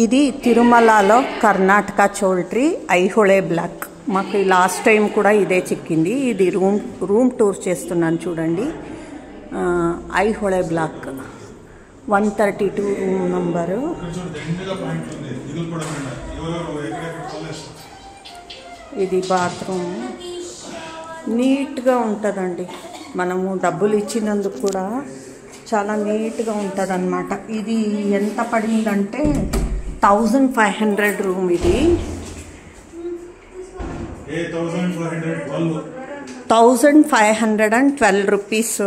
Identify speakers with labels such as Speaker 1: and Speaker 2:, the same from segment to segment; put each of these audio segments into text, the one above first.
Speaker 1: ఇది తిరుమలలో Karnataka choultry Aihole block. మాకు లాస్ట్ టైం కూడా ఇదే చిక్కింది. ఇది రూమ్ టూర్ చేస్తున్నాను చూడండి. Aihole block 132 room number. ఇది బాత్రూమ్ నీట్గా ఉంటుందండి. మనము డబ్బులు ఇచ్చినందుకు కూడా చాలా నీట్గా ఉంటుంది అన్నమాట. ఇది ఎంత పడిందంటే 1500 రూమ్. ఇది 1512 రూపీస్.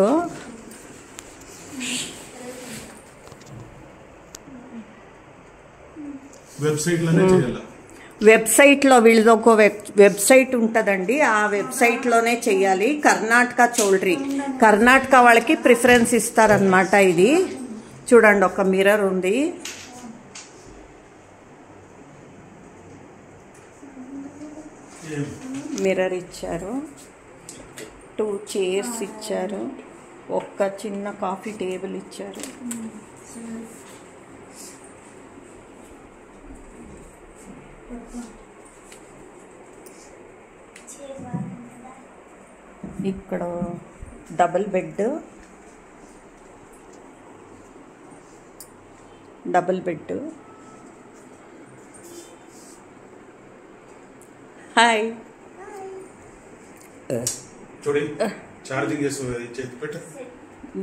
Speaker 1: వెబ్సైట్లో వీళ్ళది ఒక వెబ్సైట్ ఉంటుందండి. ఆ వెబ్సైట్లోనే చేయాలి. కర్ణాటక చోల్ట్రీ, కర్ణాటక వాళ్ళకి ప్రిఫరెన్స్ ఇస్తారనమాట. ఇది చూడండి, ఒక మిర్రర్ ఉంది. మిర్రర్ ఇచ్చారు, 2 చైర్స్ ఇచ్చారు, ఒక్క చిన్న కాఫీ టేబుల్ ఇచ్చారు. ఇక్కడ డబుల్ బెడ్, హాయ్.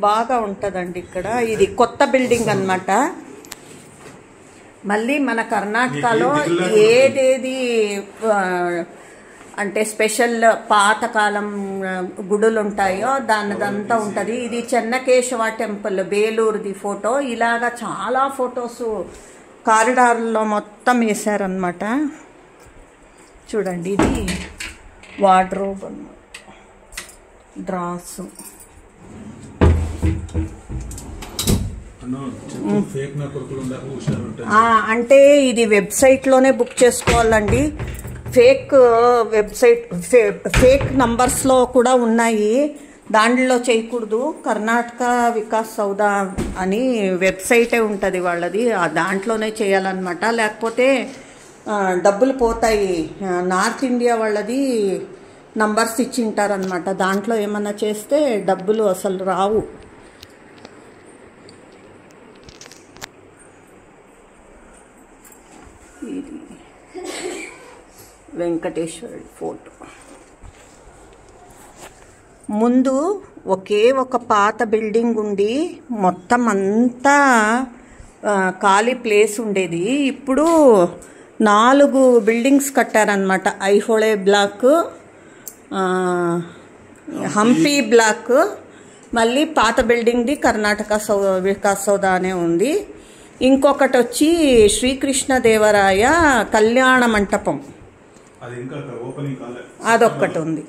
Speaker 1: బాగా ఉంటుందండి ఇక్కడ. ఇది కొత్త బిల్డింగ్ అన్నమాట. మళ్ళీ మన కర్ణాటకలో ఏదేది అంటే స్పెషల్ పాతకాలం గుడులు ఉంటాయో దానిదంతా ఉంటుంది. ఇది చెన్నకేశవ టెంపుల్, బేలూరుది ఫోటో. ఇలాగా చాలా ఫొటోస్ కారిడార్లో మొత్తం వేశారనమాట. చూడండి, ఇది వార్డ్రోబ్ అన్నమాట, డ్రాస్. అంటే ఇది వెబ్సైట్లోనే బుక్ చేసుకోవాలండి. ఫేక్ వెబ్సైట్, ఫేక్ నంబర్స్లో కూడా ఉన్నాయి. దాంట్లో చేయకూడదు. కర్ణాటక వికాస్ సౌదా అని వెబ్సైటే ఉంటుంది వాళ్ళది. దాంట్లోనే చేయాలన్నమాట. లేకపోతే డబ్బులు పోతాయి. నార్త్ ఇండియా వాళ్ళది నంబర్స్ ఇచ్చింటారనమాట. దాంట్లో ఏమన్నా చేస్తే డబ్బులు అసలు రావు. ఇది వెంకటేశ్వరుడి ఫోటో. ముందు ఒకే ఒక పాత బిల్డింగ్ ఉండి మొత్తం అంతా ఖాళీ ప్లేస్ ఉండేది. ఇప్పుడు 4 బిల్డింగ్స్ కట్టారనమాట. ఐహోళే బ్లాక్, హంపి బ్లాక్, మళ్ళీ పాత బిల్డింగ్ది కర్ణాటక వికాస్ సౌదా అనే ఉంది. ఇంకొకటి వచ్చి శ్రీకృష్ణదేవరాయ కళ్యాణ మంటపం, అదొక్కటి ఉంది.